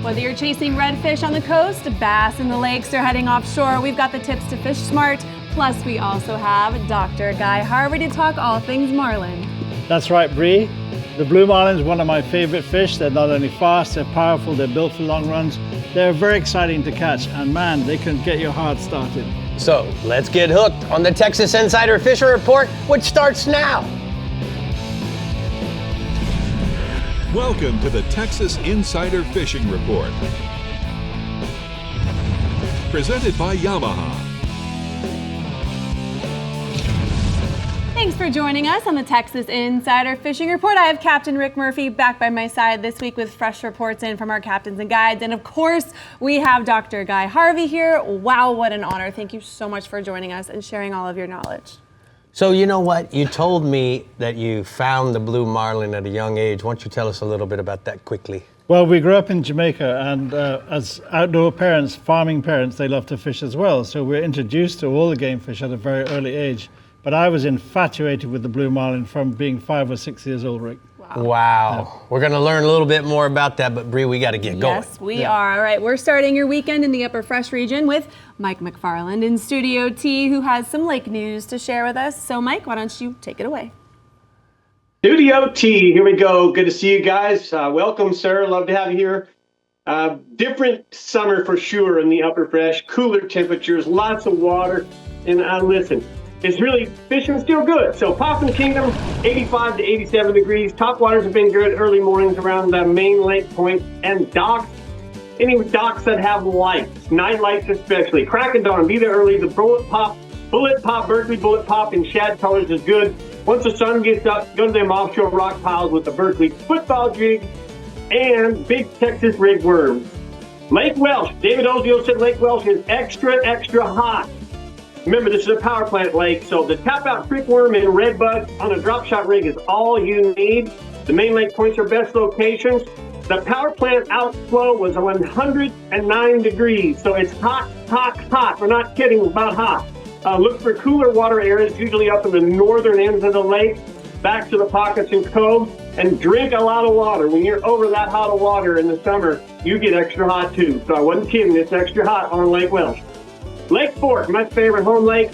Whether you're chasing redfish on the coast, bass in the lakes, or heading offshore, we've got the tips to fish smart. Plus, we also have Dr. Guy Harvey to talk all things marlin. That's right, Bree. The blue marlin is one of my favorite fish. They're not only fast, they're powerful, they're built for long runs. They're very exciting to catch, and man, they can get your heart started. So let's get hooked on the Texas Insider Fisher Report, which starts now. Welcome to the Texas Insider Fishing Report. Presented by Yamaha. Thanks for joining us on the Texas Insider Fishing Report. I have Captain Rick Murphy back by my side this week with fresh reports in from our captains and guides. And of course, we have Dr. Guy Harvey here. Wow, what an honor. Thank you so much for joining us and sharing all of your knowledge. So you know what? You told me that you found the blue marlin at a young age. Why don't you tell us a little bit about that quickly? Well, we grew up in Jamaica, and as outdoor parents, farming parents, they love to fish as well. So we're introduced to all the game fish at a very early age. But I was infatuated with the blue marlin from being 5 or 6 years old, Rick. Wow. Yeah. We're going to learn a little bit more about that, but Bree, we got to get going. Yes, we are. All right, we're starting your weekend in the Upper Fresh region with Mike McFarland in Studio T, who has some lake news to share with us. So, Mike, why don't you take it away? Studio T, here we go. Good to see you guys. Welcome, sir. Love to have you here. Different summer for sure in the Upper Fresh. Cooler temperatures, lots of water. And listen, it's really, fishing still good. So Possum Kingdom, 85 to 87 degrees. Top waters have been good early mornings around the main lake point and docks. Any docks that have lights, night lights especially. Crack of dawn, be there early. The Bullet Pop, Berkeley Bullet Pop in shad colors is good. Once the sun gets up, go to them offshore rock piles with the Berkeley football jig and big Texas rig worms. Lake Welsh, David Ozio said Lake Welsh is extra, extra hot. Remember, this is a power plant lake, so the tap-out creek worm and redbud on a drop shot rig is all you need. The main lake points are best locations. The power plant outflow was 109 degrees, so it's hot, hot, hot. We're not kidding about hot. Look for cooler water areas, usually up in the northern ends of the lake, back to the pockets and coves, and drink a lot of water. When you're over that hot of water in the summer, you get extra hot too. So I wasn't kidding, it's extra hot on Lake Welsh. Lake Fork, my favorite home lake.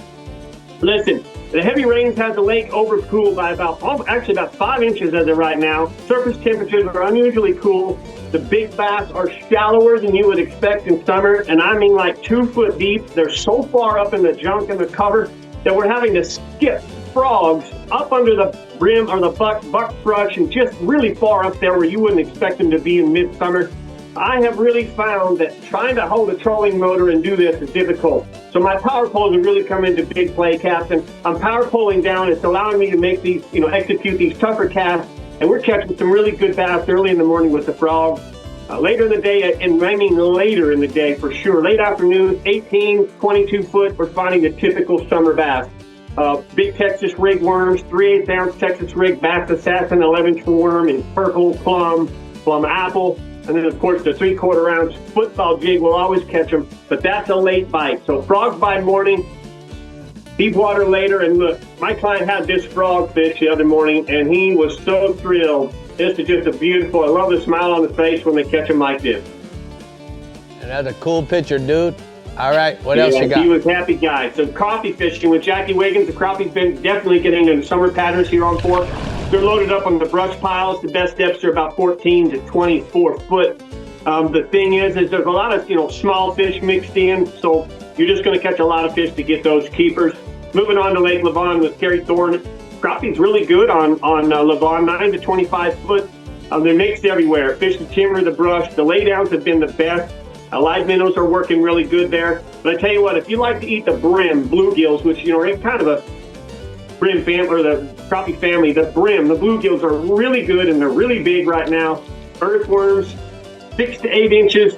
Listen, the heavy rains had the lake overcooled by about 5 inches as of right now. Surface temperatures are unusually cool. The big bass are shallower than you would expect in summer, and I mean like 2 foot deep. They're so far up in the junk and the cover that we're having to skip frogs up under the brim or the buck brush and just really far up there where you wouldn't expect them to be in midsummer. I have really found that trying to hold a trolling motor and do this is difficult. So my power poles have really come into big play, Captain. I'm power poling down. It's allowing me to make these, execute these tougher casts. And we're catching some really good bass early in the morning with the frogs. Later in the day, and I mean later in the day for sure. Late afternoon, 18, 22 foot, we're finding the typical summer bass. Big Texas rig worms, 3/8 ounce Texas rig bass assassin, 11-inch worm in purple, plum apple. And then, of course, the 3/4 ounce football jig will always catch them, but that's a late bite. So frogs by morning, deep water later. And look, my client had this frog fish the other morning, and he was so thrilled. This is just a beautiful, I love the smile on the face when they catch them like this. And that's a cool picture, dude. All right, what else you got? He was a happy guy. So crappie fishing with Jackie Wiggins. The crappie's been definitely getting into summer patterns here on Fork. They're loaded up on the brush piles. The best depths are about 14 to 24 foot. The thing is there's a lot of, small fish mixed in, so you're just going to catch a lot of fish to get those keepers. Moving on to Lake Levon with Terry Thorne. Crappie's really good on Levon, 9 to 25 foot. They're mixed everywhere. Fish the timber, the brush. The laydowns have been the best. Live minnows are working really good there. But I tell you what, if you like to eat the brim, bluegills, which, are kind of a brim family, or the crappie family, the bluegills are really good and they're really big right now. Earthworms, 6 to 8 inches.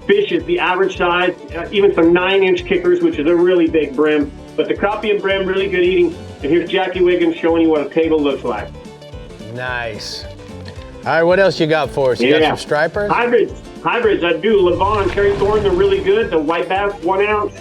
Fish is the average size, even some 9-inch kickers, which is a really big brim. But the crappie and brim, really good eating. And here's Jackie Wiggins showing you what a table looks like. Nice. All right, what else you got for us? You got some stripers? Hybrids, I do. Levon, Terry Thorne, they're really good. The white bass, 1 ounce.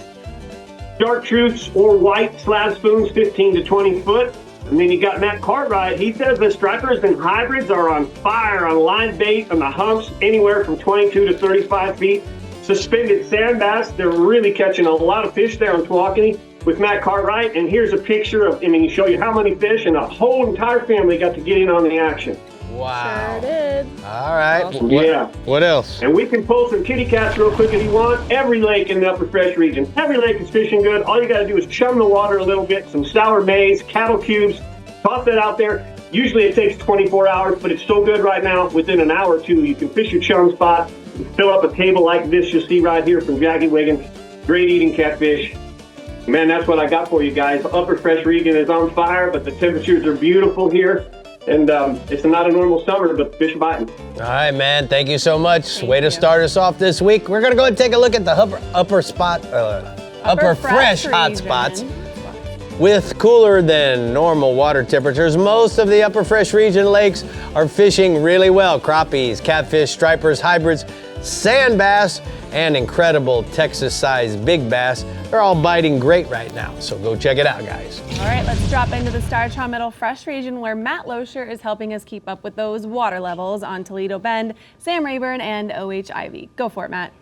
Chartreuse or white slab spoons, 15 to 20 foot. And then you got Matt Cartwright. He says the stripers and hybrids are on fire on line bait on the humps, anywhere from 22 to 35 feet. Suspended sand bass, they're really catching a lot of fish there on Tawakoni with Matt Cartwright. And here's a picture of, show you how many fish, and the whole entire family got to get in on the action. Wow. Sure did. All right. Yeah. What else? And we can pull some kitty cats real quick if you want. Every lake in the upper fresh region, every lake is fishing good. All you got to do is chum the water a little bit, some sour maize, cattle cubes, toss that out there. Usually it takes 24 hours, but it's so good right now. Within an hour or two, you can fish your chum spot, fill up a table like this you'll see right here from Jackie Wiggins. Great eating catfish. Man, that's what I got for you guys. Upper fresh region is on fire, but the temperatures are beautiful here. And it's not a normal summer, but fish are biting. All right, man. Thank you so much. Thank Way to you. start us off this week. We're gonna go and take a look at the upper fresh hot region. spots. With cooler than normal water temperatures, most of the upper fresh region lakes are fishing really well. Crappies, catfish, stripers, hybrids, sand bass, and incredible Texas-sized big bass. They're all biting great right now, so go check it out, guys. All right, let's drop into the Star Trout Middle Fresh region where Matt Loescher is helping us keep up with those water levels on Toledo Bend, Sam Rayburn, and OH Ivy. Go for it, Matt.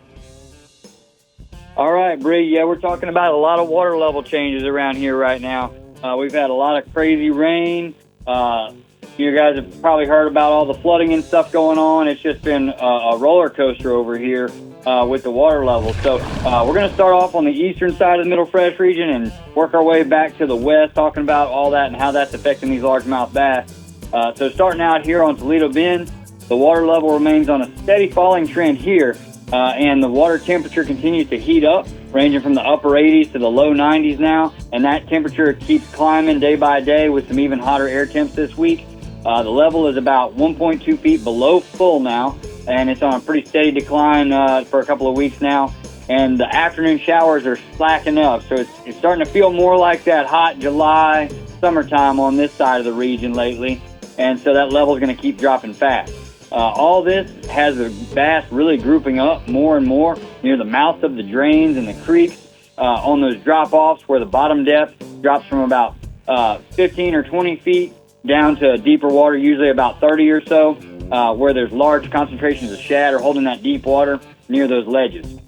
All right, Bree. Yeah, we're talking about a lot of water level changes around here right now. We've had a lot of crazy rain. You guys have probably heard about all the flooding and stuff going on. It's just been a roller coaster over here with the water level. So we're going to start off on the eastern side of the Middle Fresh region and work our way back to the west, talking about all that and how that's affecting these largemouth bass. So starting out here on Toledo Bend, the water level remains on a steady falling trend here. And the water temperature continues to heat up, ranging from the upper 80s to the low 90s now. And that temperature keeps climbing day by day with some even hotter air temps this week. The level is about 1.2 feet below full now, and it's on a pretty steady decline for a couple of weeks now. And the afternoon showers are slacking up, so it's starting to feel more like that hot July, summertime on this side of the region lately. And so that level is going to keep dropping fast. All this has the bass really grouping up more and more near the mouths of the drains and the creeks on those drop-offs where the bottom depth drops from about 15 or 20 feet down to deeper water, usually about 30 or so, where there's large concentrations of shad or holding that deep water near those ledges.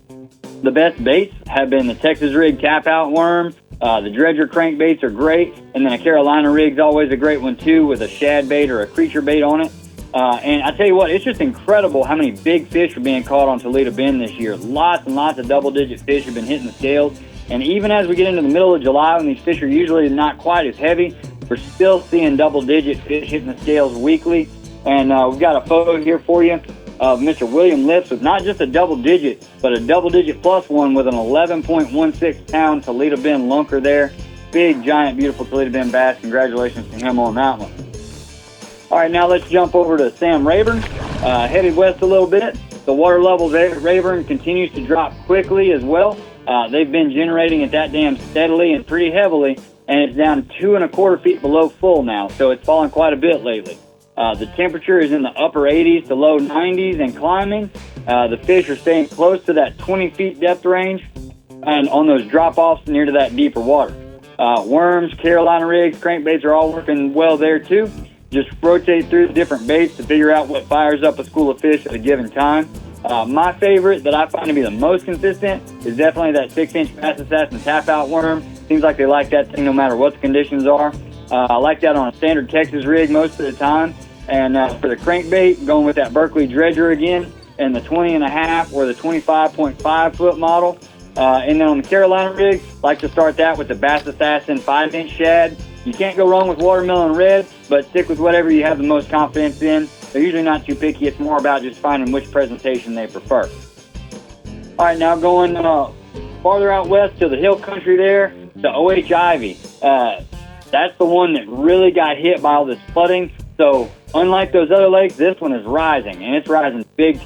The best baits have been the Texas rig tap-out worm. The dredger crankbaits are great, and then a Carolina rig's always a great one too with a shad bait or a creature bait on it. And I tell you what, it's just incredible how many big fish are being caught on Toledo Bend this year. Lots and lots of double-digit fish have been hitting the scales. And even as we get into the middle of July, when these fish are usually not quite as heavy, we're still seeing double-digit fish hitting the scales weekly. And we've got a photo here for you of Mr. William Lips with not just a double-digit, but a double-digit plus one with an 11.16-pound Toledo Bend lunker there. Big, giant, beautiful Toledo Bend bass. Congratulations to him on that one. All right, now let's jump over to Sam Rayburn. Headed west a little bit. The water levels at Rayburn continues to drop quickly as well. They've been generating at that dam steadily and pretty heavily, and it's down 2.25 feet below full now, so it's fallen quite a bit lately. The temperature is in the upper 80s to low 90s and climbing. The fish are staying close to that 20 feet depth range and on those drop-offs near to that deeper water. Worms, Carolina rigs, crankbaits are all working well there too. Just rotate through the different baits to figure out what fires up a school of fish at a given time. My favorite that I find to be the most consistent is definitely that 6-inch Bass Assassin tap-out worm. Seems like they like that thing no matter what the conditions are. I like that on a standard Texas rig most of the time. And for the crankbait, going with that Berkeley dredger again, and the 20.5 or the 25.5 foot model. And then on the Carolina rig, like to start that with the Bass Assassin 5-inch shad. You can't go wrong with watermelon red, but stick with whatever you have the most confidence in. They're usually not too picky. It's more about just finding which presentation they prefer. All right, now going farther out west to the hill country there, the OH Ivy. That's the one that really got hit by all this flooding. So unlike those other lakes, this one is rising, and it's rising big.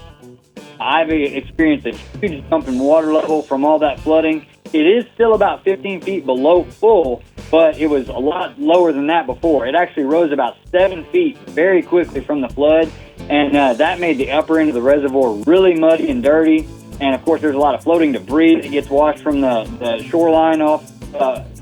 Ivy experienced a huge jump in water level from all that flooding. It is still about 15 feet below full, but it was a lot lower than that before. It actually rose about 7 feet very quickly from the flood, and that made the upper end of the reservoir really muddy and dirty. And, of course, there's a lot of floating debris that gets washed from the shoreline off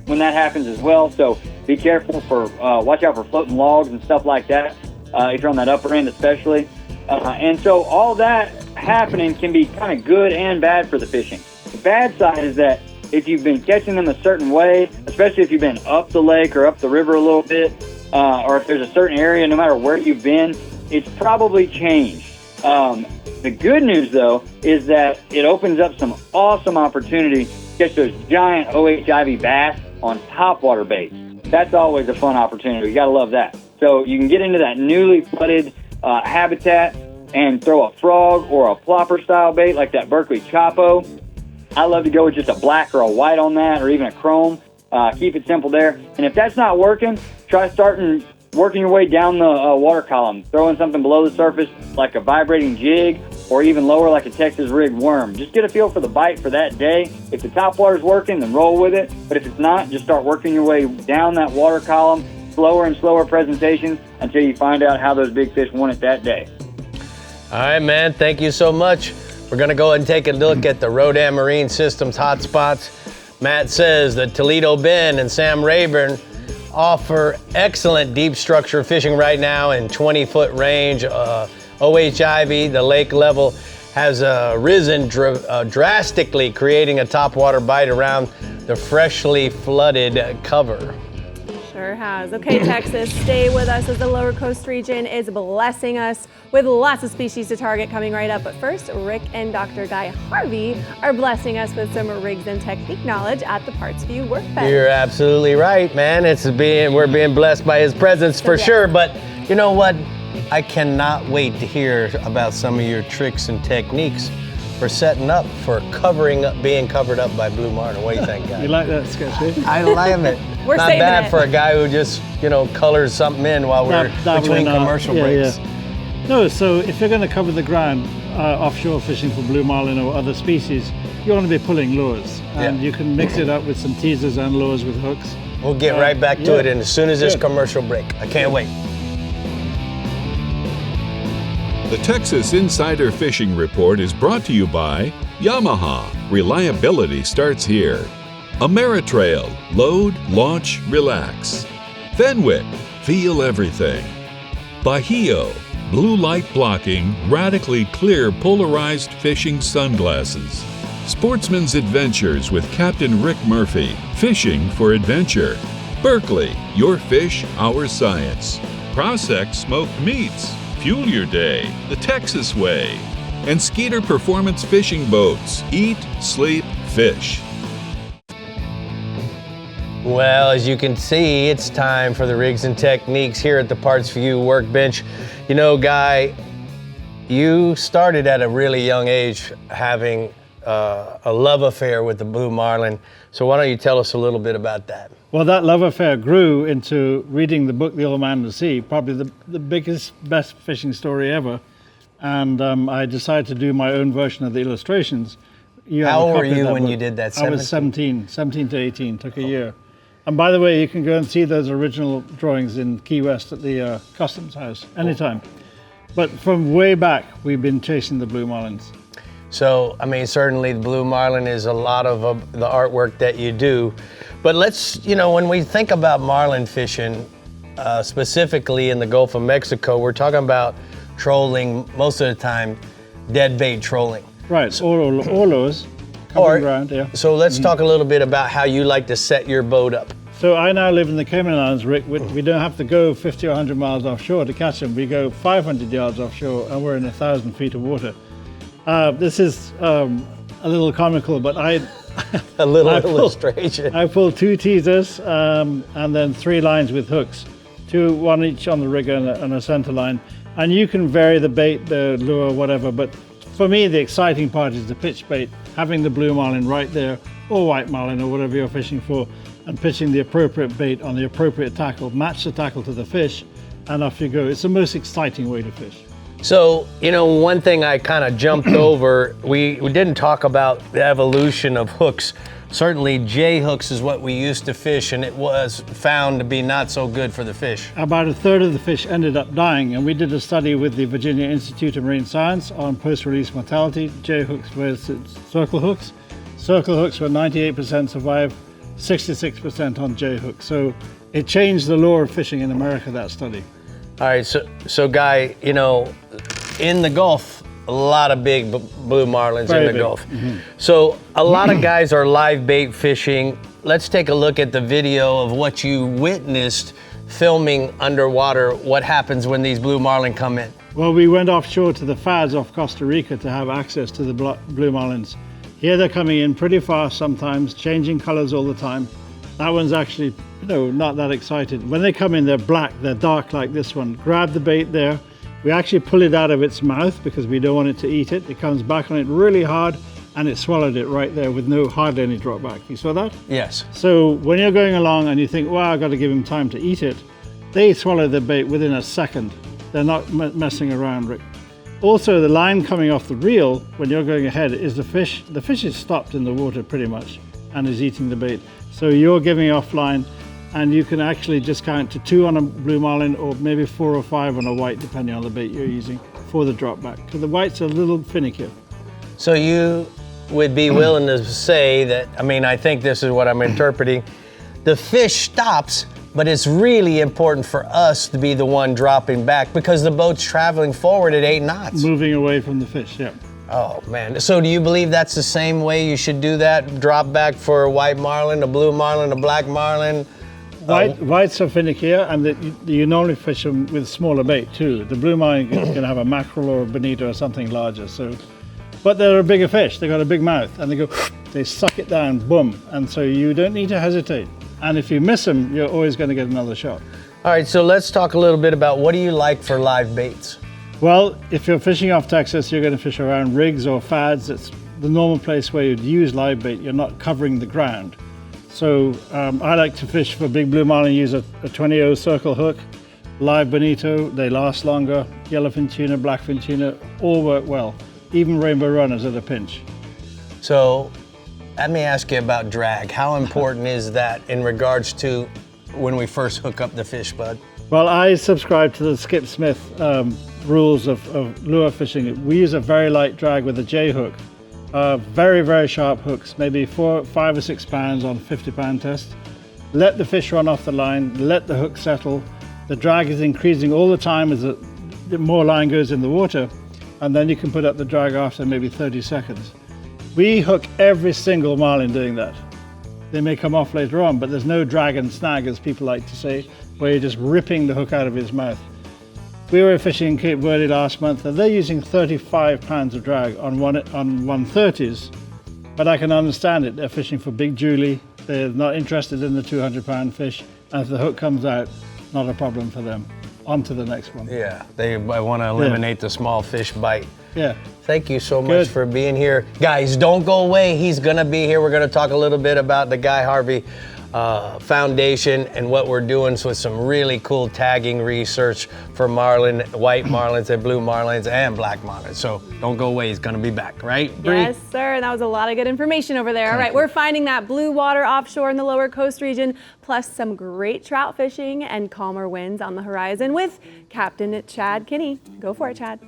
when that happens as well. So Be careful for, watch out for floating logs and stuff like that, if you're on that upper end especially. And so all that happening can be kind of good and bad for the fishing. The bad side is that if you've been catching them a certain way, especially if you've been up the lake or up the river a little bit, or if there's a certain area, no matter where you've been, it's probably changed. The good news, though, is that it opens up some awesome opportunity to catch those giant OHIV bass on topwater baits. That's always a fun opportunity. You got to love that. So you can get into that newly flooded habitat and throw a frog or a plopper style bait like that Berkeley Chapo. I love to go with just a black or a white on that, or even a chrome. Keep it simple there. And if that's not working, try working your way down the water column, throwing something below the surface like a vibrating jig, or even lower like a Texas rigged worm. Just get a feel for the bite for that day. If the top water's working, then roll with it. But if it's not, just start working your way down that water column, slower and slower presentations until you find out how those big fish want it that day. All right, man, thank you so much. We're gonna go ahead and take a look at the Rodan Marine Systems hotspots. Matt says that Toledo Bend and Sam Rayburn offer excellent deep structure fishing right now in 20-foot range. OHIV, the lake level, has risen drastically, creating a topwater bite around the freshly flooded cover. Sure has. Okay, Texas, stay with us as the lower coast region is blessing us with lots of species to target coming right up. But first, Rick and Dr. Guy Harvey are blessing us with some rigs and technique knowledge at the Parts View Workbench. You're absolutely right, man. We're being blessed by his presence for sure. But you know what? I cannot wait to hear about some of your tricks and techniques for setting up for being covered up by blue marlin. What do you think, guys? You like that sketch, eh? I love it. We're not saving bad it. for a guy who just, colors something in while we're between commercial breaks. Yeah. No, so if you're going to cover the ground offshore fishing for blue marlin or other species, you want to be pulling lures, and you can mix it up with some teasers and lures with hooks. We'll get right back to it as soon as this commercial break. I can't wait. The Texas Insider Fishing Report is brought to you by Yamaha. Reliability starts here. Ameritrail. Load, launch, relax. Fenwick. Feel everything. Bahio. Blue light blocking, radically clear polarized fishing sunglasses. Sportsman's Adventures with Captain Rick Murphy. Fishing for adventure. Berkeley. Your fish, our science. Prospect Smoked Meats. Fuel your day the Texas way. And Skeeter Performance Fishing Boats. Eat, sleep, fish. Well, as you can see, it's time for the rigs and techniques here at the Parts View Workbench. You know, Guy, you started at a really young age having a love affair with the blue marlin. So why don't you tell us a little bit about that? Well, that love affair grew into reading the book The Old Man of the Sea, probably the biggest, best fishing story ever. And I decided to do my own version of the illustrations. How old were you when you did that? 17? I was 17 to 18, took a year. And by the way, you can go and see those original drawings in Key West at the Customs House anytime. But from way back, we've been chasing the blue marlins. So, I mean, certainly the blue marlin is a lot of the artwork that you do. But let's, when we think about marlin fishing, specifically in the Gulf of Mexico, we're talking about trolling, most of the time, dead bait trolling. Right, or lures, coming around, yeah. So let's talk a little bit about how you like to set your boat up. So I now live in the Cayman Islands, Rick. We don't have to go 50 or 100 miles offshore to catch them. We go 500 yards offshore and we're in 1,000 feet of water. This is a little comical, but a little illustration. I pull 2 teasers and then 3 lines with hooks, one each on the rigger and a center line. And you can vary the bait, the lure, whatever. But for me, the exciting part is the pitch bait, having the blue marlin right there, or white marlin, or whatever you're fishing for, and pitching the appropriate bait on the appropriate tackle, match the tackle to the fish, and off you go. It's the most exciting way to fish. So, one thing I kind of jumped over, we didn't talk about the evolution of hooks. Certainly J hooks is what we used to fish, and it was found to be not so good for the fish. About a third of the fish ended up dying, and we did a study with the Virginia Institute of Marine Science on post-release mortality, J hooks versus circle hooks. Circle hooks were 98% survive, 66% on J hooks. So It changed the lure of fishing in America, that study. All right, so Guy, you know, in the Gulf, a lot of big blue marlins Very in the big. Gulf. So a lot of guys are live bait fishing. Let's take a look at the video of what you witnessed filming underwater. What happens when these blue marlin come in? Well, we went offshore to the Fads off Costa Rica to have access to the blue marlins. Here they're coming in pretty fast sometimes, changing colors all the time. That one's actually, not that excited. When they come in, they're black, they're dark like this one. Grab the bait there. We actually pull it out of its mouth because we don't want it to eat it. It comes back on it really hard and it swallowed it right there with hardly any drop back. You saw that? Yes. So when you're going along and you think, well, I've got to give him time to eat it, they swallow the bait within a second. They're not messing around, Rick. Also, the line coming off the reel when you're going ahead is the fish. The fish is stopped in the water pretty much and is eating the bait. So you're giving off line and you can actually just count to 2 on a blue marlin or maybe 4 or 5 on a white, depending on the bait you're using for the drop back. Because the white's a little finickier. So you would be willing to say that, I think this is what I'm interpreting, the fish stops, but it's really important for us to be the one dropping back because the boat's traveling forward at 8 knots. Moving away from the fish, yeah. Oh man, so do you believe that's the same way you should do that? Drop back for a white marlin, a blue marlin, a black marlin? Whites are finickier and you normally fish them with smaller bait too. The blue marlin can have a mackerel or a bonito or something larger. But they're a bigger fish, they've got a big mouth and they suck it down, boom. And so you don't need to hesitate. And if you miss them, you're always going to get another shot. All right, so let's talk a little bit about what do you like for live baits? Well, if you're fishing off Texas, you're going to fish around rigs or fads. It's the normal place where you'd use live bait. You're not covering the ground. So I like to fish for big blue marlin, use a 20-0 circle hook, live bonito, they last longer, yellowfin tuna, blackfin tuna, all work well. Even rainbow runners at a pinch. So let me ask you about drag. How important is that in regards to when we first hook up the fish, bud? Well, I subscribe to the Skip Smith rules of lure fishing. We use a very light drag with a J hook. Very, very sharp hooks, maybe 5 or 6 pounds on a 50-pound test. Let the fish run off the line, let the hook settle. The drag is increasing all the time as the more line goes in the water, and then you can put up the drag after maybe 30 seconds. We hook every single marlin doing that. They may come off later on, but there's no drag and snag, as people like to say, where you're just ripping the hook out of his mouth. We were fishing in Cape Verde last month and they're using 35 pounds of drag on 130s, but I can understand it. They're fishing for big Julie. They're not interested in the 200-pound fish. And if the hook comes out, not a problem for them. On to the next one. Yeah, they want to eliminate the small fish bite. Yeah. Thank you so much for being here. Guys, don't go away. He's going to be here. We're going to talk a little bit about the Guy Harvey Foundation and what we're doing with some really cool tagging research for marlin, white marlins and blue marlins and black marlins. So don't go away. He's going to be back, right, Bree? Yes, sir. That was a lot of good information over there. All right, we're finding that blue water offshore in the lower coast region, plus some great trout fishing and calmer winds on the horizon with Captain Chad Kinney. Go for it, Chad.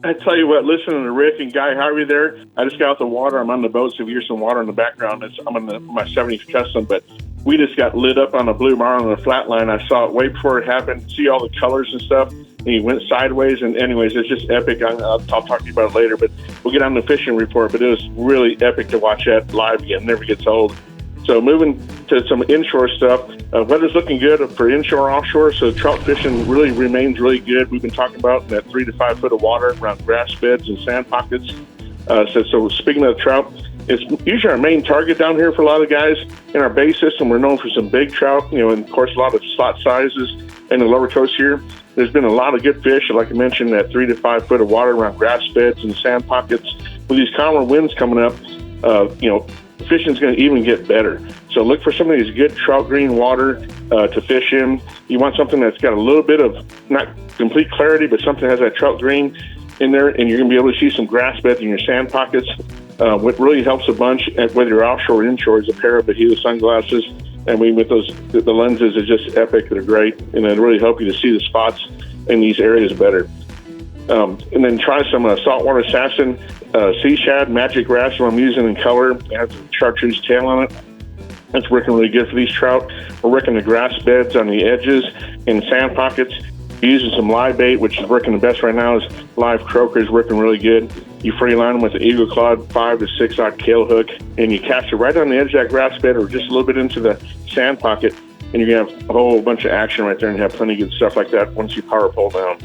I tell you what, listening to Rick and Guy Harvey there, I just got out the water. I'm on the boat, so if you hear some water in the background, I'm on my 70s custom, but we just got lit up on a blue marlin on the flat line. I saw it way before it happened, see all the colors and stuff, and he went sideways, and anyways, it's just epic. I'll talk to you about it later, but we'll get on the fishing report, but it was really epic to watch that live again. Never gets old. So moving to some inshore stuff, weather's looking good for inshore, offshore, so trout fishing really remains really good. We've been talking about that 3 to 5 foot of water around grass beds and sand pockets. So speaking of trout, it's usually our main target down here for a lot of guys. In our bay system, we're known for some big trout, and of course a lot of slot sizes in the lower coast here. There's been a lot of good fish, like I mentioned, that 3 to 5 foot of water around grass beds and sand pockets. With these calmer winds coming up, fishing's going to even get better. So look for some of these good trout green water to fish in. You want something that's got a little bit of, not complete clarity, but something that has that trout green in there, and you're going to be able to see some grass beds in your sand pockets. What really helps a bunch, whether you're offshore or inshore, is a pair of Bahia sunglasses. And with the lenses are just epic. They're great, and they really help you to see the spots in these areas better. And then try some saltwater assassin sea shad magic wrasse, what I'm using in color. It has a chartreuse tail on it. That's working really good for these trout. We're working the grass beds on the edges and sand pockets. Using some live bait, which is working the best right now, is live croakers, working really good. You free line them with the eagle clawed 5 to 6 kill hook, and you cast it right on the edge of that grass bed or just a little bit into the sand pocket, and you're going to have a whole bunch of action right there and have plenty of good stuff like that once you power pole down.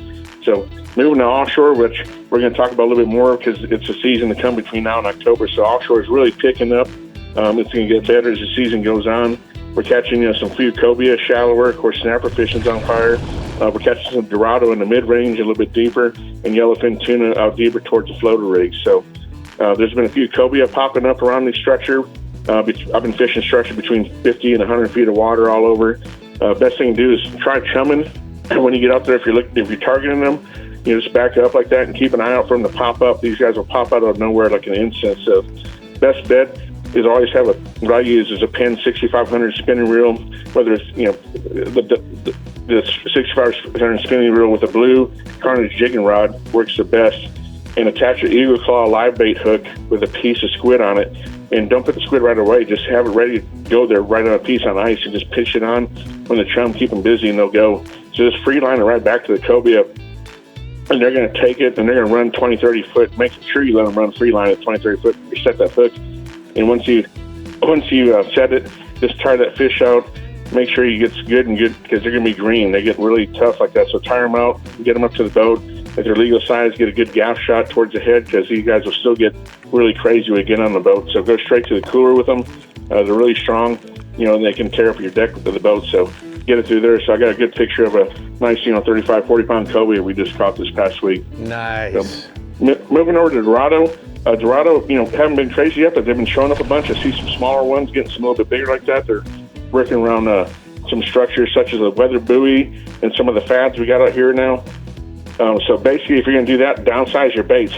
So moving to offshore, which we're going to talk about a little bit more because it's a season to come between now and October. So offshore is really picking up. It's going to get better as the season goes on. We're catching some few cobia, shallower. Of course, snapper fishing's on fire. We're catching some dorado in the mid-range, a little bit deeper, and yellowfin tuna out deeper towards the floater rigs. So there's been a few cobia popping up around the structure. I've been fishing structure between 50 and 100 feet of water all over. Best thing to do is try chumming. And when you get out there, if you're targeting them, just back up like that and keep an eye out for them to pop up. These guys will pop out of nowhere like an insect. So best bet is always have what I use is a Penn 6500 spinning reel, whether it's the 6500 spinning reel with a blue Carnage jigging rod works the best, and attach an eagle claw live bait hook with a piece of squid on it, and don't put the squid right away. Just have it ready to go there right on a piece on ice and just pitch it on when the chum, keep them busy and they'll go. So just free line it right back to the cobia, and they're going to take it and they're going to run 20, 30 foot. Make sure you let them run free line at 20, 30 foot. You set that hook. And once you set it, just tire that fish out. Make sure you get good because they're going to be green. They get really tough like that. So tire them out, get them up to the boat. If they're legal size, get a good gaff shot towards the head because these guys will still get really crazy when they get on the boat. So go straight to the cooler with them. They're really strong, and they can tear up your deck of the boat. So get it through there. So I got a good picture of a nice, 35, 40-pound cobia we just caught this past week. Nice. So, moving over to Dorado. Dorado, haven't been crazy yet, but they've been showing up a bunch. I see some smaller ones getting some a little bit bigger like that. They're working around some structures such as a weather buoy and some of the fads we got out here now. So basically, if you're going to do that, downsize your baits.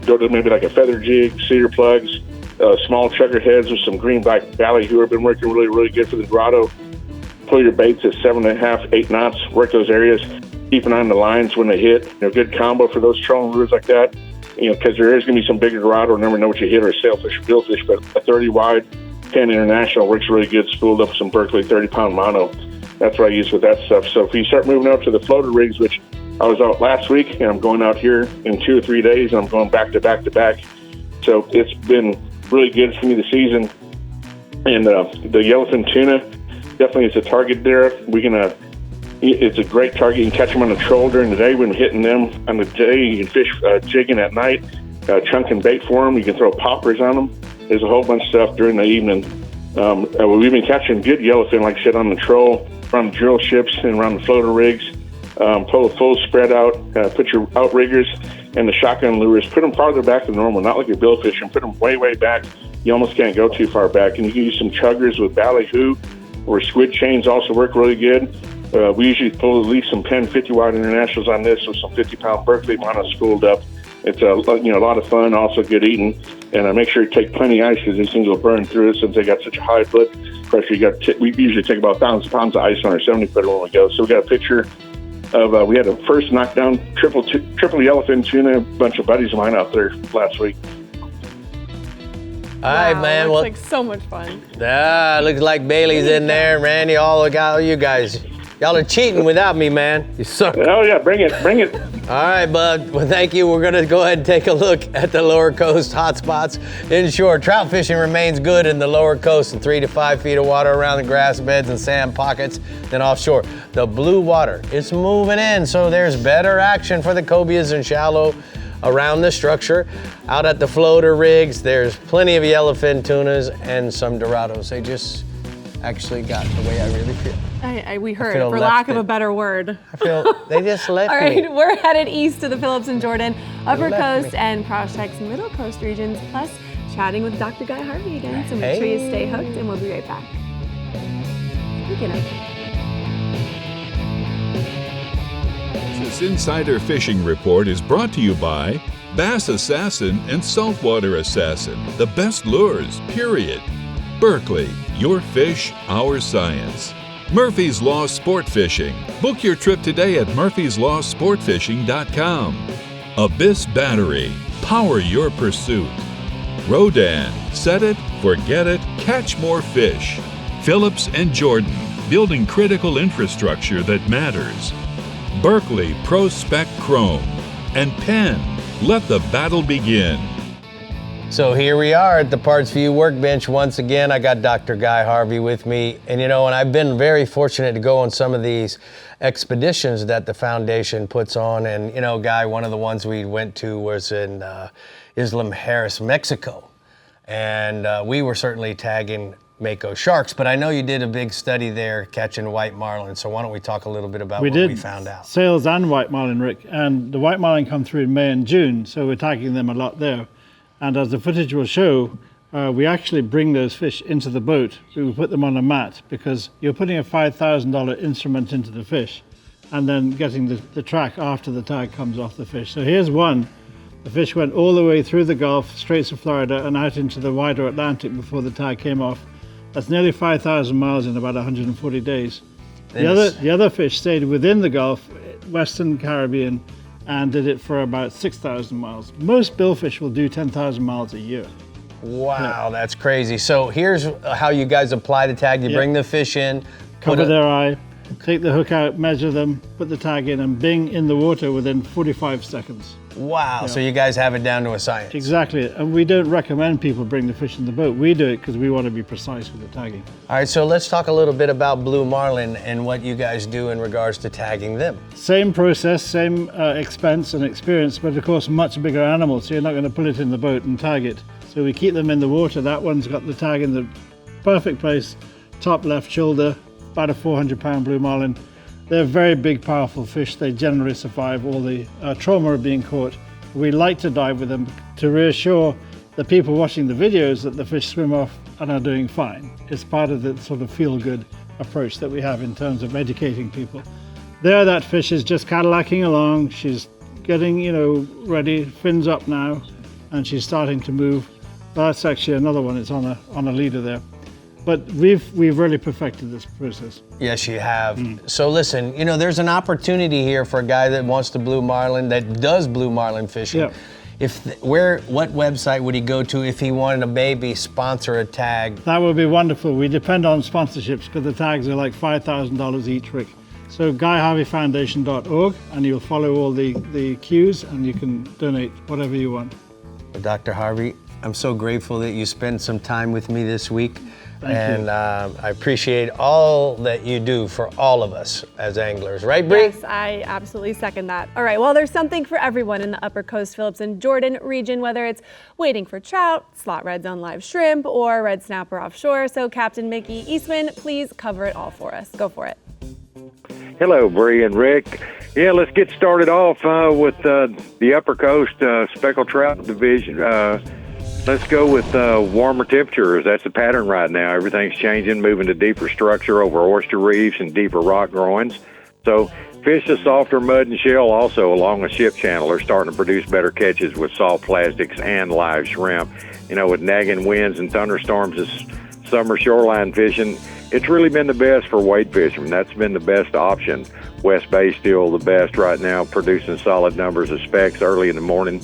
Go to maybe like a feather jig, cedar plugs, small chugger heads with some greenback ballyhoo have been working really, really good for the Dorado. Pull your baits at 7.5, 8 knots. Work those areas. Keep an eye on the lines when they hit. Good combo for those trolling lures like that. Because there is going to be some bigger Dorado. Never know what you hit, or a sailfish or billfish, but a 30 wide Penn International works really good, spooled up with some Berkeley 30-pound mono. That's what I use with that stuff. So if you start moving out to the floater rigs, which I was out last week, and I'm going out here in 2 or 3 days, and I'm going back to back to back. So it's been really good for me this season. And the yellowfin tuna definitely is a target there. It's a great target. You can catch them on the troll during the day when hitting them. On the day, you can fish jigging at night, chunking bait for them. You can throw poppers on them. There's a whole bunch of stuff during the evening. We've been catching good yellowfin, like I said, on the troll, around the drill ships, and around the floater rigs. Pull a full spread out. Put your outriggers and the shotgun lures. Put them farther back than normal, not like your billfish, and put them way, way back. You almost can't go too far back. And you can use some chuggers with ballyhoo, or squid chains also work really good. We usually pull at least some Penn 50-wide internationals on this with some 50-pound Berkeley mono spooled up. It's a lot of fun, also good eating. And make sure you take plenty of ice because these things will burn through it since they got such a high blood pressure. We usually take about 1,000 pounds of ice on our 70-footer when we go. So we got a picture of we had a first knockdown triple yellowfin tuna, a bunch of buddies of mine out there last week. All right, man. Looks like so much fun. Looks like Bailey's in there, Randy, all you guys. Y'all are cheating without me, man. You suck. Oh, yeah, bring it. All right, bud. Well, thank you. We're going to go ahead and take a look at the lower coast hotspots. Inshore, trout fishing remains good in the lower coast in 3 to 5 feet of water around the grass beds and sand pockets than offshore. The blue water, it's moving in, so there's better action for the cobias and shallow around the structure. Out at the floater rigs, there's plenty of yellowfin tunas and some dorados. They just actually got the way I really feel. We heard, for lack of a better word. I feel they just left All right, me. we're headed east to the Phillips and Jordan, Upper Coast and Prospects Middle Coast regions, plus chatting with Dr. Guy Harvey again. So make sure you stay hooked, and we'll be right back. This Insider Fishing Report is brought to you by Bass Assassin and Saltwater Assassin, the best lures, period. Berkeley, your fish, our science. Murphy's Law Sport Fishing. Book your trip today at murphyslawsportfishing.com. Abyss Battery. Power your pursuit. Rodan. Set it, forget it, catch more fish. Phillips and Jordan, building critical infrastructure that matters. Berkeley Pro Spec Chrome. And Penn, let the battle begin. So here we are at the Parts View workbench once again. I got Dr. Guy Harvey with me. And and I've been very fortunate to go on some of these expeditions that the foundation puts on. And Guy, one of the ones we went to was in Isla Mujeres, Mexico. And we were certainly tagging mako sharks, but I know you did a big study there catching white marlin. So why don't we talk a little bit about what we found out? Sails and white marlin, Rick. And the white marlin come through in May and June, so we're tagging them a lot there. And as the footage will show, we actually bring those fish into the boat. We put them on a mat because you're putting a $5,000 instrument into the fish and then getting the track after the tag comes off the fish. So here's one. The fish went all the way through the Gulf, Straits of Florida, and out into the wider Atlantic before the tag came off. That's nearly 5,000 miles in about 140 days. The other fish stayed within the Gulf, Western Caribbean, and did it for about 6,000 miles. Most billfish will do 10,000 miles a year. Wow, that's crazy. So here's how you guys apply the tag. You bring the fish in, cover their eye, take the hook out, measure them, put the tag in, and bing, in the water within 45 seconds. Wow, so you guys have it down to a science. Exactly, and we don't recommend people bring the fish in the boat. We do it because we want to be precise with the tagging. All right, so let's talk a little bit about blue marlin and what you guys do in regards to tagging them. Same process, same expense and experience, but of course much bigger animals, so you're not going to put it in the boat and tag it. So we keep them in the water. That one's got the tag in the perfect place, top left shoulder, about a 400-pound blue marlin. They're very big, powerful fish. They generally survive all the trauma of being caught. We like to dive with them to reassure the people watching the videos that the fish swim off and are doing fine. It's part of the sort of feel-good approach that we have in terms of educating people. There, that fish is just Cadillacing along. She's getting, ready, fins up now, and she's starting to move. That's actually another one. It's on a leader there. But we've really perfected this process. Yes, you have. So listen, there's an opportunity here for a guy that wants to blue marlin, that does blue marlin fishing. Yeah. What website would he go to if he wanted to maybe sponsor a tag? That would be wonderful. We depend on sponsorships because the tags are like $5,000 each, Rick. So GuyHarveyFoundation.org, and you'll follow all the cues and you can donate whatever you want. Well, Dr. Harvey, I'm so grateful that you spent some time with me this week. Thank you. I appreciate all that you do for all of us as anglers. Right, Bree? Yes, I absolutely second that. All right, well, there's something for everyone in the Upper Coast, Phillips, and Jordan region, whether it's waiting for trout, slot reds on live shrimp, or red snapper offshore. So Captain Mickey Eastman, please cover it all for us. Go for it. Hello, Bree and Rick. Yeah, let's get started off with the Upper Coast speckled trout division. Let's go with warmer temperatures. That's the pattern right now. Everything's changing, moving to deeper structure over oyster reefs and deeper rock groins. So fish of softer mud and shell also along the ship channel are starting to produce better catches with soft plastics and live shrimp. With nagging winds and thunderstorms this summer shoreline fishing, it's really been the best for wade fishermen. That's been the best option. West Bay still the best right now, producing solid numbers of specks early in the morning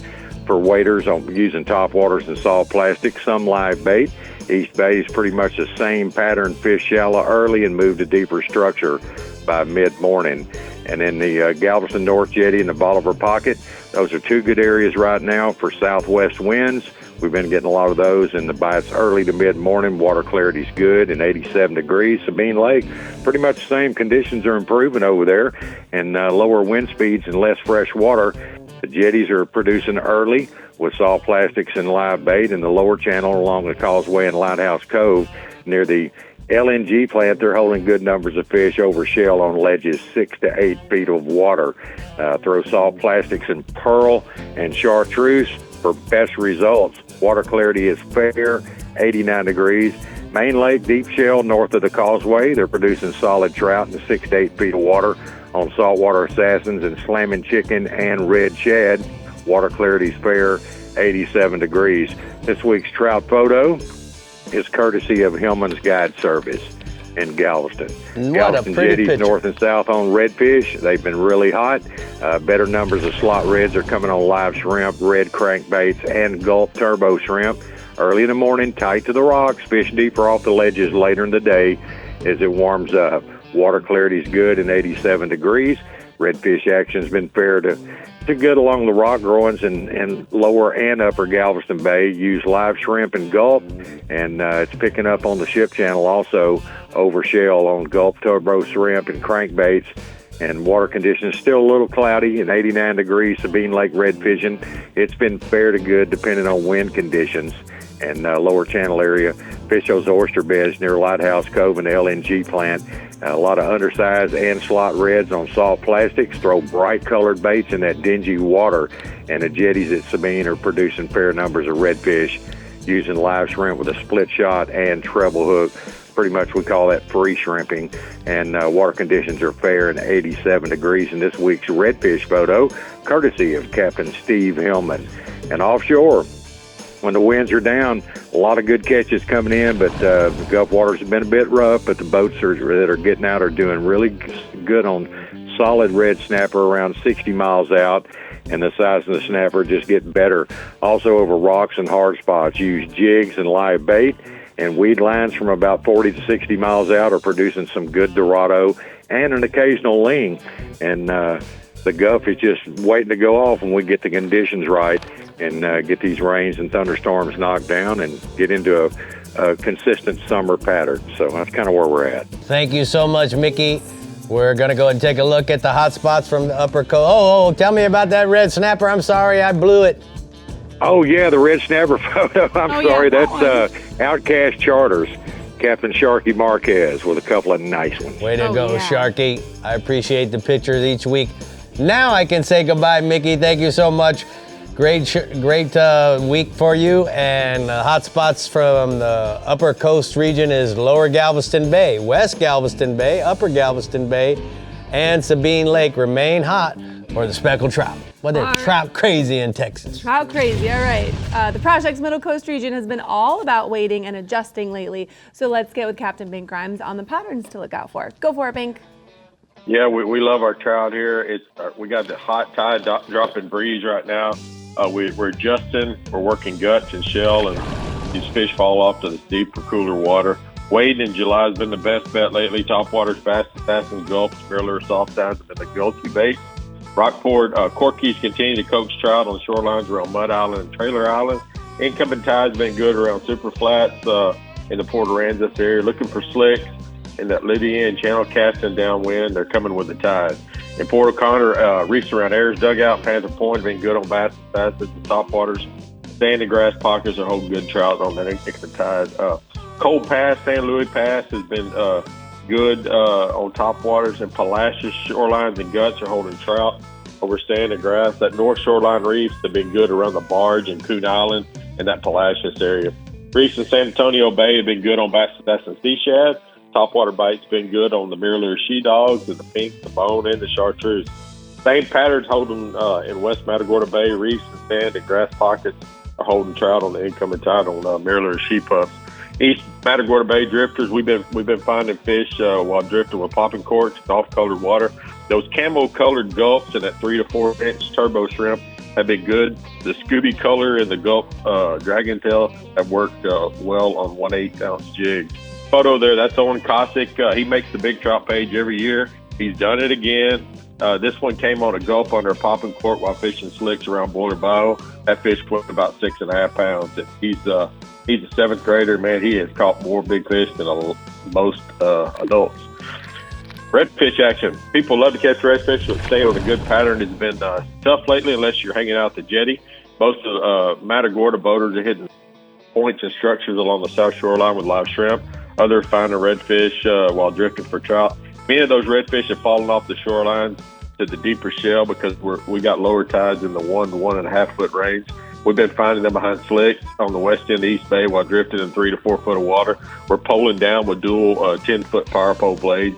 for waders on using top waters and soft plastic, some live bait. East Bay is pretty much the same pattern, fish shallow early and move to deeper structure by mid-morning. And then the Galveston North Jetty and the Bolivar Pocket, those are two good areas right now for southwest winds. We've been getting a lot of those, and the bites early to mid-morning. Water clarity's good and 87 degrees. Sabine Lake, pretty much the same conditions are improving over there, and lower wind speeds and less fresh water. The jetties are producing early with soft plastics and live bait in the lower channel along the Causeway and Lighthouse Cove. Near the LNG plant, they're holding good numbers of fish over shell on ledges 6 to 8 feet of water. Throw soft plastics in pearl and chartreuse for best results. Water clarity is fair, 89 degrees. Main Lake, deep shell north of the Causeway, they're producing solid trout in 6 to 8 feet of water on saltwater assassins and slamming chicken and red shad. Water clarity's fair, 87 degrees. This week's trout photo is courtesy of Hillman's Guide Service in Galveston. Galveston jetties north and south on redfish. They've been really hot. Better numbers of slot reds are coming on live shrimp, red crankbaits, and Gulp turbo shrimp. early in the morning, tight to the rocks, fish deeper off the ledges later in the day as it warms up. Water clarity is good in 87 degrees. Redfish action's been fair to good along the rock growings and lower and upper Galveston Bay. Use live shrimp and gulp, and it's picking up on the ship channel also over shell on gulp, turbo shrimp, and crankbaits. And water conditions still a little cloudy in 89 degrees, Sabine Lake redfishing. It's been fair to good depending on wind conditions. And lower channel area, fish those oyster beds near Lighthouse Cove and the LNG plant. A lot of undersized and slot reds on soft plastics. Throw bright colored baits in that dingy water. And the jetties at Sabine are producing fair numbers of redfish using live shrimp with a split shot and treble hook. Pretty much we call that free shrimping. And water conditions are fair in 87 degrees in this week's redfish photo, courtesy of Captain Steve Hillman. And offshore, when the winds are down, a lot of good catches coming in, but the Gulf waters have been a bit rough, but the boats that are getting out are doing really good on solid red snapper around 60 miles out, and the size of the snapper just getting better. Also over rocks and hard spots, use jigs and live bait, and weed lines from about 40 to 60 miles out are producing some good Dorado and an occasional ling. And the Gulf is just waiting to go off when we get the conditions right and get these rains and thunderstorms knocked down and get into a consistent summer pattern. So that's kind of where we're at. Thank you so much, Mickey. We're going to go and take a look at the hot spots from the upper coast. Oh, tell me about that red snapper. I'm sorry, I blew it. Oh, yeah, the red snapper photo. I'm sorry. Yeah, that's Outcast Charters, Captain Sharky Marquez with a couple of nice ones. Way to go, yeah. Sharky. I appreciate the pictures each week. Now I can say goodbye, Mickey. Thank you so much. Great week for you. And hot spots from the upper coast region is Lower Galveston Bay, West Galveston Bay, Upper Galveston Bay, and Sabine Lake remain hot for the speckled trout. Well, they're trout crazy in Texas. Trout crazy, all right. The project's Middle Coast region has been all about waiting and adjusting lately. So let's get with Captain Bink Grimes on the patterns to look out for. Go for it, Bink. Yeah, we love our trout here. We got the hot tide dropping breeze right now. We're adjusting. We're working guts and shell, and these fish fall off to the deeper, cooler water. Wading in July has been the best bet lately. Topwater's fastest gulps, mirror soft sounds have been the gulpy bait. Rockport corkies continue to coax trout on shorelines around Mud Island and Trailer Island. Incoming tide's been good around Super Flats in the Port Aransas area. Looking for slicks in that Lydia and channel casting downwind. They're coming with the tide. In Port O'Connor, reefs around Ayers Dugout, Panther Point have been good on bass and facets and topwaters. Sandy grass pockets are holding good trout on that incoming tide. Cold Pass, San Luis Pass has been good on topwaters, and Palacios shorelines and guts are holding trout over sand and grass. That north shoreline reefs have been good around the Barge and Coon Island and that Palacios area. Reefs in San Antonio Bay have been good on bass and sea shad. Topwater bait's been good on the mirror she dogs and the pink, the bone, and the chartreuse. Same patterns holding in West Matagorda Bay. Reefs and sand and grass pockets are holding trout on the incoming tide on mirror she puffs. East Matagorda Bay drifters, we've been finding fish while drifting with popping corks and off-colored water. Those camo-colored gulps and that 3 to 4 inch turbo shrimp have been good. The Scooby color and the gulp dragon tail have worked well on 1/8 ounce jigs. Photo there, that's Owen Cossack. He makes the big trout page every year. He's done it again. This one came on a gulp under a popping cork while fishing slicks around Boiler Bayou. That fish weighed about 6.5 pounds. He's a 7th grader, man. He has caught more big fish than most adults. Redfish action. People love to catch redfish, but stay on a good pattern has been tough lately unless you're hanging out the jetty. Most of Matagorda boaters are hitting points and structures along the south shoreline with live shrimp. Others finding redfish while drifting for trout. Many of those redfish have fallen off the shoreline to the deeper shell because we got lower tides in the 1 to 1.5 foot range. We've been finding them behind slicks on the west end of the East Bay while drifting in 3 to 4 foot of water. We're poling down with dual 10-foot power pole blades.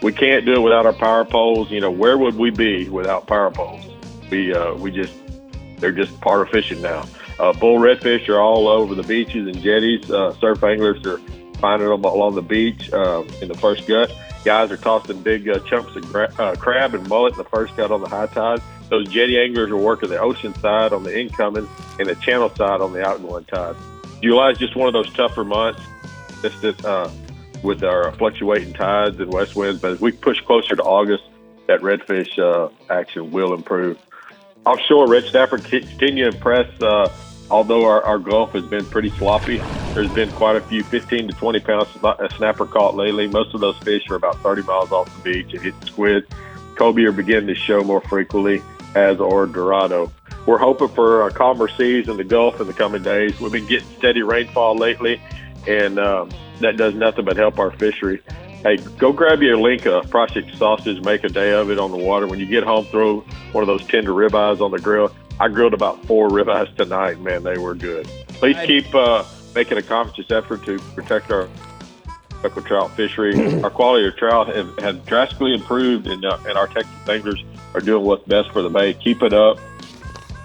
We can't do it without our power poles. You know, where would we be without power poles? They're just part of fishing now. Bull redfish are all over the beaches and jetties. Surf anglers are finding them along the beach in the first gut. Guys are tossing big chunks of crab and mullet in the first gut on the high tide. Those jetty anglers are working the ocean side on the incoming and the channel side on the outgoing tide. July is just one of those tougher months. It's just with our fluctuating tides and west winds. But as we push closer to August, that redfish action will improve. Offshore, red snapper continue to impress. Although our Gulf has been pretty sloppy, there's been quite a few 15 to 20 pound snapper caught lately. Most of those fish are about 30 miles off the beach and hit squid. Cobia are beginning to show more frequently, as or Dorado. We're hoping for calmer seas in the Gulf in the coming days. We've been getting steady rainfall lately, and that does nothing but help our fishery. Hey, go grab you a link of Project Sausage, make a day of it on the water. When you get home, throw one of those tender ribeyes on the grill. I grilled about 4 ribeyes tonight, man. They were good. Please keep making a conscious effort to protect our speckled trout fishery. Our quality of trout have drastically improved, and our Texas anglers are doing what's best for the bay. Keep it up.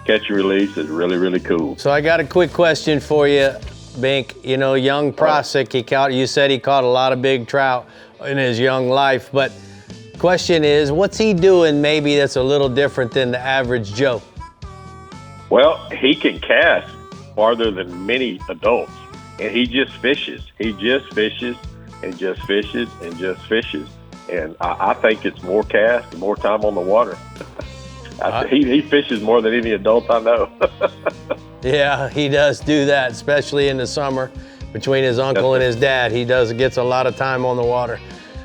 Catch and release is really, really cool. So I got a quick question for you, Bink. You know, young Prosick, you said he caught a lot of big trout in his young life, but question is, what's he doing maybe that's a little different than the average Joe? Well, he can cast farther than many adults, and he just fishes. He just fishes and just fishes and just fishes. And I think it's more cast and more time on the water. He fishes more than any adult I know. Yeah, he does do that, especially in the summer between his uncle and his dad. He gets a lot of time on the water.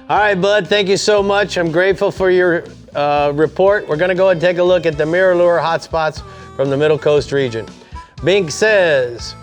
All right, bud, thank you so much. I'm grateful for your report. We're going to go and take a look at the mirror lure hotspots from the Middle Coast region. Bink says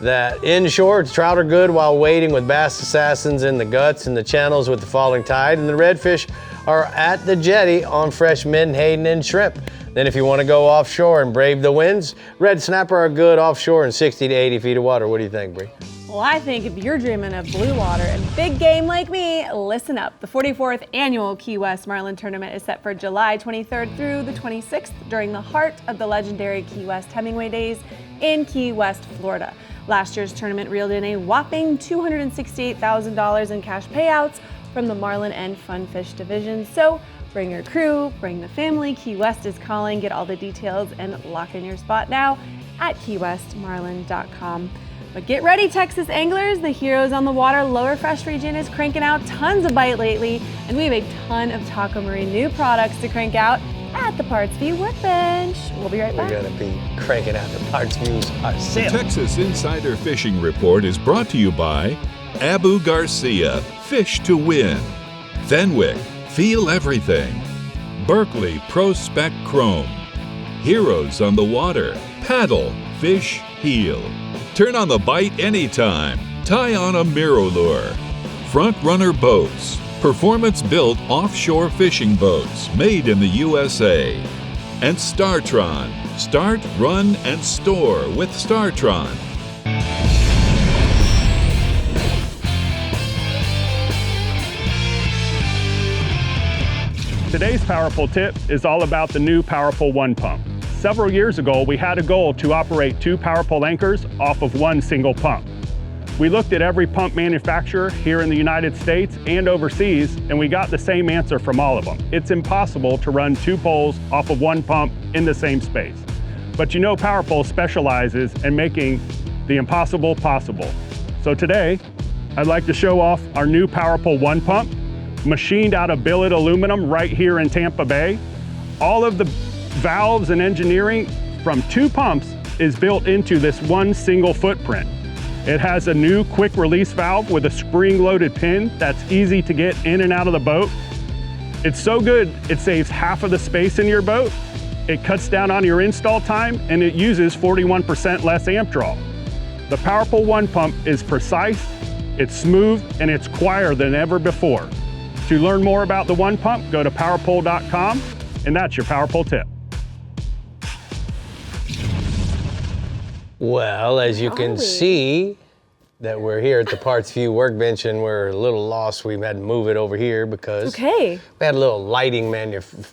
that inshore, trout are good while waiting with bass assassins in the guts and the channels with the falling tide, and the redfish are at the jetty on fresh menhaden and shrimp. Then if you want to go offshore and brave the winds, red snapper are good offshore in 60 to 80 feet of water. What do you think, Bree? Well, I think if you're dreaming of blue water and big game like me, listen up. The 44th annual Key West Marlin tournament is set for July 23rd through the 26th during the heart of the legendary Key West Hemingway Days in Key West, Florida. Last year's tournament reeled in a whopping $268,000 in cash payouts from the Marlin and Funfish divisions. So bring your crew, bring the family. Key West is calling. Get all the details and lock in your spot now at keywestmarlin.com. But get ready, Texas anglers. The heroes on the water lower fresh region is cranking out tons of bite lately, and we have a ton of Taco Marine new products to crank out at the Parts View Workbench. We'll be right back. We're going to be cranking out the Parts Views ourselves. The Texas Insider Fishing Report is brought to you by Abu Garcia, Fish to Win, Fenwick, Feel Everything, Berkeley Pro Spec Chrome, Heroes on the Water, Paddle, Fish, Heel. Turn on the bite anytime. Tie on a mirror lure. Front Runner Boats. Performance-built offshore fishing boats made in the USA. And Startron. Start, run, and store with Startron. Today's Powerpole Tip is all about the new Powerpole 1 pump. Several years ago, we had a goal to operate 2 Powerpole anchors off of 1 single pump. We looked at every pump manufacturer here in the United States and overseas, and we got the same answer from all of them. It's impossible to run 2 poles off of 1 pump in the same space. But you know Powerpole specializes in making the impossible possible. So today, I'd like to show off our new Powerpole 1 pump, machined out of billet aluminum right here in Tampa Bay. All of the valves and engineering from 2 pumps is built into this 1 single footprint. It has a new quick release valve with a spring-loaded pin that's easy to get in and out of the boat. It's so good, it saves half of the space in your boat, it cuts down on your install time, and it uses 41% less amp draw. The Powerpole 1 pump is precise, it's smooth, and it's quieter than ever before. To learn more about the 1 pump, go to powerpole.com, and that's your Powerpole Tip. Well, as you can see, that we're here at the Parts View Workbench and we're a little lost. We had to move it over here because we had a little lighting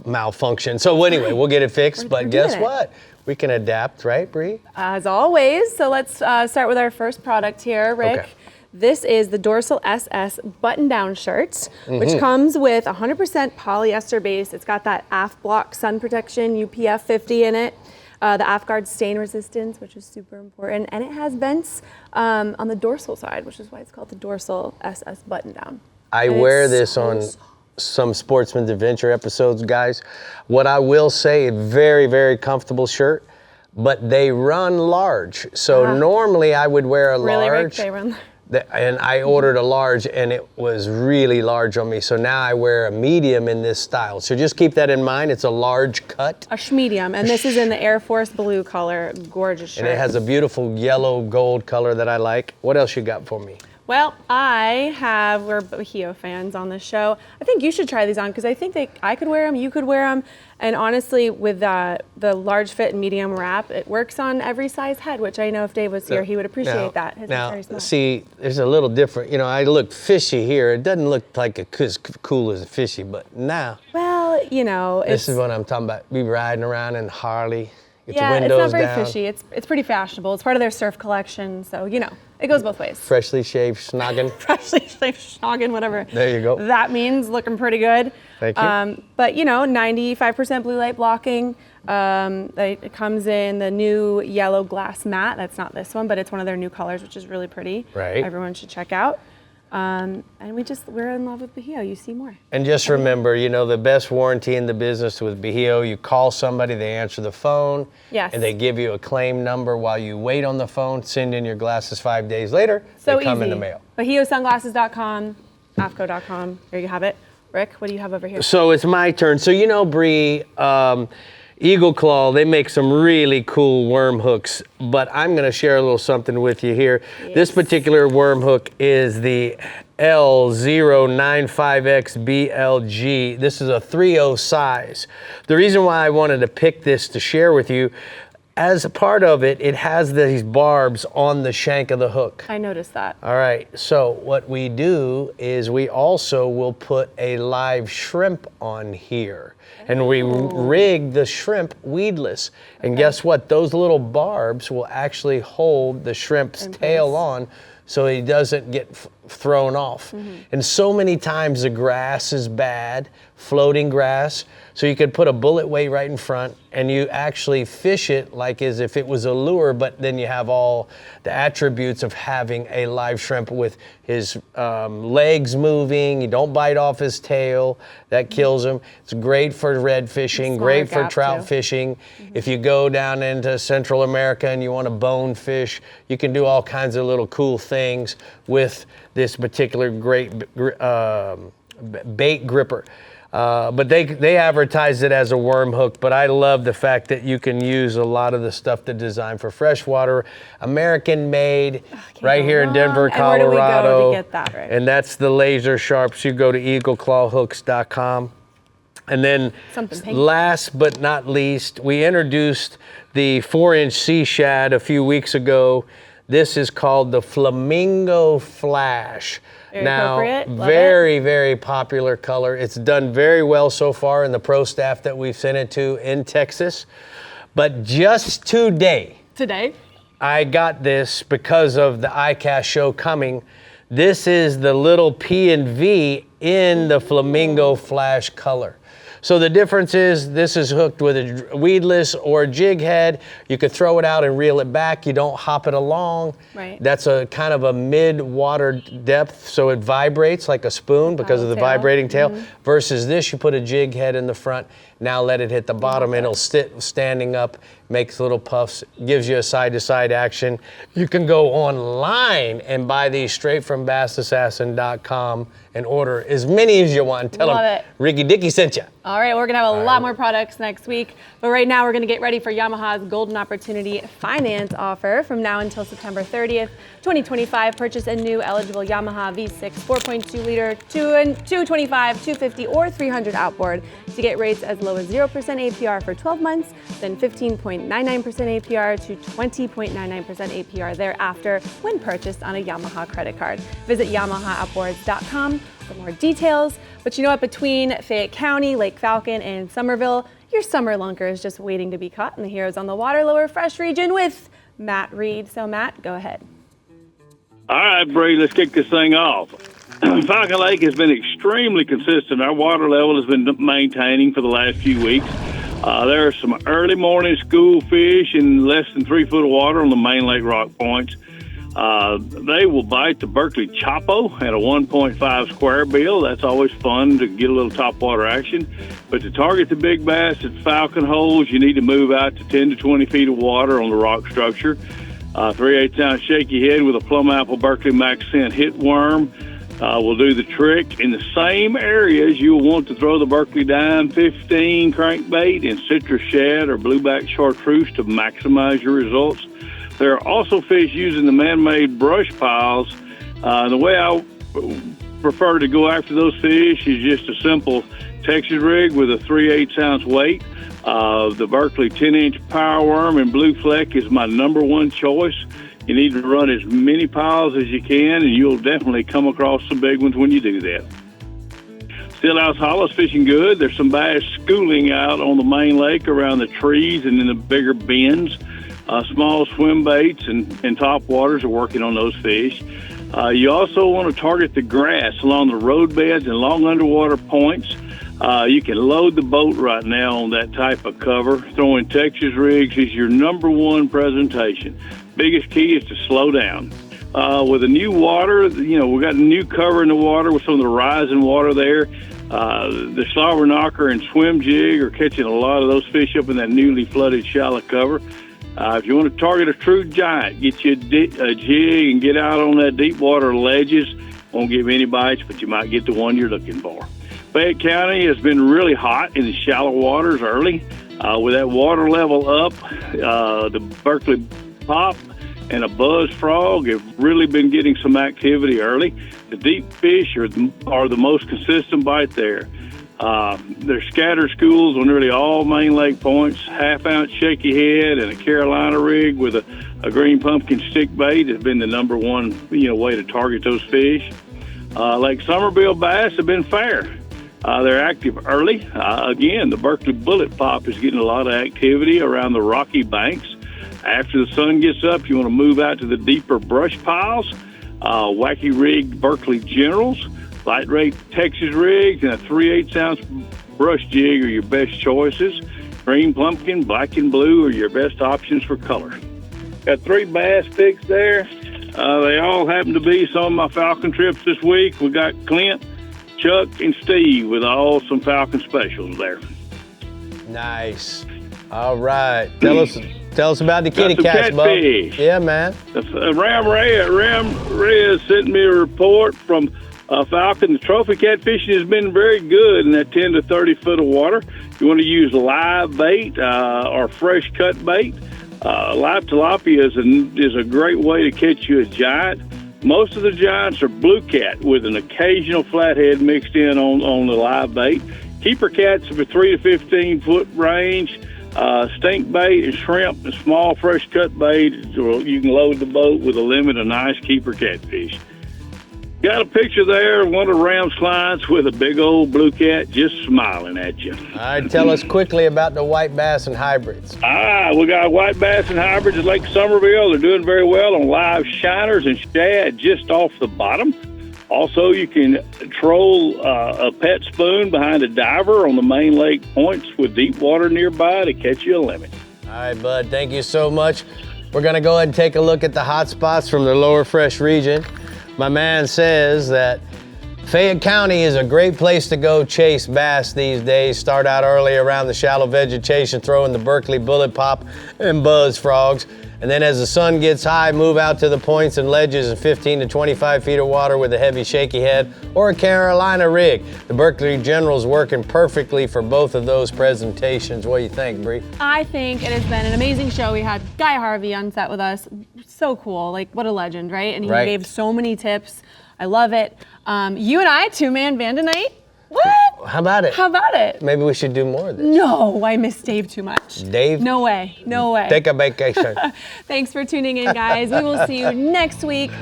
malfunction. So anyway, we'll get it fixed, but guess what? We can adapt, right, Bree? As always. So let's start with our first product here, Rick. Okay. This is the Dorsal SS button-down shirts, which comes with 100% polyester base. It's got that aft block sun protection, UPF 50 in it. The Afgard stain resistance, which is super important, and it has vents on the dorsal side, which is why it's called the dorsal SS button down. I wear this on some Sportsman's Adventure episodes, guys. What I will say, very, very comfortable shirt, but they run large. So normally I would wear a Really, Rick, large. they run. And I ordered a large and it was really large on me. So now I wear a medium in this style. So just keep that in mind. It's a large cut. A medium, and this is in the Air Force blue color. Gorgeous shirt. And it has a beautiful yellow gold color that I like. What else you got for me? Well, we're Bahio fans on this show. I think you should try these on because I think I could wear them, you could wear them. And honestly, with the large fit and medium wrap, it works on every size head, which I know if Dave was here, he would appreciate that. His is very small. See, there's a little different. You know, I look fishy here. It doesn't look like as cool as a fishy, but now. Well, you know. This is what I'm talking about. Be riding around in Harley. Get yeah, the windows it's not very down. fishy. It's pretty fashionable. It's part of their surf collection, so you know, it goes both ways. Freshly shaved schnoggin. Freshly shaved schnoggin, whatever. There you go. That means looking pretty good. Thank you. But you know, 95% blue light blocking. It comes in the new yellow glass matte. That's not this one, but it's one of their new colors, which is really pretty. Right. Everyone should check out. And we're in love with Bahio. You see more. And just remember, you know, the best warranty in the business with Bahio, you call somebody, they answer the phone, Yes. and they give you a claim number while you wait on the phone, send in your glasses 5 days later, So they come easy. in the mail. BahioSunglasses.com, AFCO.com. There you have it. Rick, what do you have over here? So it's my turn. So you know, Bree, Eagle Claw, they make some really cool worm hooks, but I'm going to share a little something with you here. Yes. This particular worm hook is the L095X BLG. This is a 3/0 size. The reason why I wanted to pick this to share with you, as a part of it, it has these barbs on the shank of the hook. I noticed that. All right, so what we do is we also will put a live shrimp on here. And we rig the shrimp weedless. And guess what? Those little barbs will actually hold the shrimp's tail on so he doesn't get thrown off. And so many times the grass is bad, floating grass, so you could put a bullet weight right in front and you actually fish it like as if it was a lure, but then you have all the attributes of having a live shrimp with his legs moving, you don't bite off his tail, that kills him. It's great for red fishing, great for trout fishing. If you go down into Central America and you want to bone fish, you can do all kinds of little cool things with this particular great bait gripper. But they advertise it as a worm hook, but I love the fact that you can use a lot of the stuff that's designed for freshwater, American made, right here in Denver, Colorado. And where do we go to get that, right? And that's the laser sharps. You go to eagleclawhooks.com. And then last but not least, we introduced the 4-inch sea shad a few weeks ago. This is called the Flamingo Flash. Very, very popular color. It's done very well so far in the pro staff that we've sent it to in Texas. But just today, I got this because of the ICAST show coming. This is the little P&V in the Flamingo Flash color. So the difference is this is hooked with a weedless or jig head. You could throw it out and reel it back. You don't hop it along. Right. That's a kind of a mid-water depth, so it vibrates like a spoon because of the vibrating tail. Versus this, you put a jig head in the front. Now let it hit the bottom and it'll sit standing up, makes little puffs, gives you a side-to-side action. You can go online and buy these straight from BassAssassin.com and order as many as you want. Tell them Ricky Dicky sent you. All right, we're gonna have a lot more products next week, but right now we're gonna get ready for Yamaha's Golden Opportunity Finance offer. From now until September 30th, 2025, purchase a new eligible Yamaha V6 4.2 liter 225, 250, or 300 outboard to get rates as low as 0% APR for 12 months, then 15.99% APR to 20.99% APR thereafter when purchased on a Yamaha credit card. Visit YamahaOutboards.com for more details. But you know what? Between Fayette County, Lake Falcon, and Somerville, your summer lunker is just waiting to be caught in the Heroes on the Water Lower Fresh region with Matt Reed. So Matt, go ahead. All right, Bree, let's kick this thing off. Falcon Lake has been extremely consistent. Our water level has been maintaining for the last few weeks. There are some early morning school fish in less than 3 foot of water on the main lake rock points. They will bite the Berkeley Chapo at a 1.5 square bill. That's always fun to get a little topwater action. But to target the big bass at falcon holes, you need to move out to 10 to 20 feet of water on the rock structure. 3/8 ounce shaky head with a plum apple Berkeley Max Scent hit worm will do the trick. In the same areas, you'll want to throw the Berkeley Dime 15 crankbait and citrus shad or blueback chartreuse to maximize your results. There are also fish using the man-made brush piles. The way I prefer to go after those fish is just a simple Texas rig with a 3/8 ounce weight. The Berkeley 10-inch power worm and blue fleck is my #1 choice. You need to run as many piles as you can, and you'll definitely come across some big ones when you do that. Stillhouse Hollow's fishing good. There's some bass schooling out on the main lake around the trees and in the bigger bends. Small swim baits and top waters are working on those fish. You also want to target the grass along the road beds and long underwater points. You can load the boat right now on that type of cover. Throwing Texas rigs is your #1 presentation. Biggest key is to slow down. With the new water, we got a new cover in the water with some of the rising water there. The slobber knocker and swim jig are catching a lot of those fish up in that newly flooded shallow cover. If you want to target a true giant, get you a jig and get out on that deep water ledges. Won't give any bites, but you might get the one you're looking for. Fayette County has been really hot in the shallow waters early. With that water level up, the Berkeley Pop and a buzz frog have really been getting some activity early. The deep fish are the most consistent bite there. There's scatter schools on nearly all main lake points. 1/2 ounce shaky head and a Carolina rig with a green pumpkin stick bait has been the #1 way to target those fish. Lake Somerville bass have been fair. They're active early. Again, the Berkeley Bullet Pop is getting a lot of activity around the rocky banks. After the sun gets up, you want to move out to the deeper brush piles. Wacky rigged Berkeley Generals, light rate Texas rigs, and a 3/8 ounce brush jig are your best choices. Green pumpkin, black and blue are your best options for color. Got 3 bass picks there. They all happen to be some of my Falcon trips this week. We got Clint, Chuck, and Steve with all some Falcon specials there. Nice. All right. Tell us about the kitty cats, Bub. Yeah, man. Ram Reyes sent me a report from Falcon. The trophy catfishing has been very good in that 10 to 30 foot of water. You want to use live bait or fresh cut bait. Live tilapia is a great way to catch you a giant. Most of the giants are blue cat with an occasional flathead mixed in on the live bait. Keeper cats are for 3 to 15 foot range. Stink bait and shrimp and small fresh cut bait. You can load the boat with a limit of nice keeper catfish. Got a picture there of one of Ram's clients with a big old blue cat just smiling at you. All right, tell us quickly about the white bass and hybrids. We got white bass and hybrids at Lake Somerville. They're doing very well on live shiners and shad just off the bottom. Also, you can troll a pet spoon behind a diver on the main lake points with deep water nearby to catch you a limit. All right, Bud, thank you so much. We're going to go ahead and take a look at the hot spots from the lower fresh region. My man says that Fayette County is a great place to go chase bass these days. Start out early around the shallow vegetation, throwing the Berkeley Bullet Pop and buzz frogs. And then as the sun gets high, move out to the points and ledges in 15 to 25 feet of water with a heavy shaky head or a Carolina rig. The Berkeley General's working perfectly for both of those presentations. What do you think, Bree? I think it has been an amazing show. We had Guy Harvey on set with us. So cool. Like, what a legend, right? And he gave so many tips. I love it. You and I, two-man band tonight. What? How about it? How about it? Maybe we should do more of this. No, I miss Dave too much. Dave? No way. No way. Take a vacation. Thanks for tuning in, guys. We will see you next week.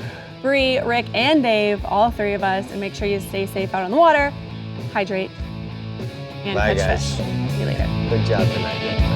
Bree, Rick, and Dave, all 3 of us. And make sure you stay safe out on the water, hydrate, and Bye, catch guys. fish. See you later. Good job tonight.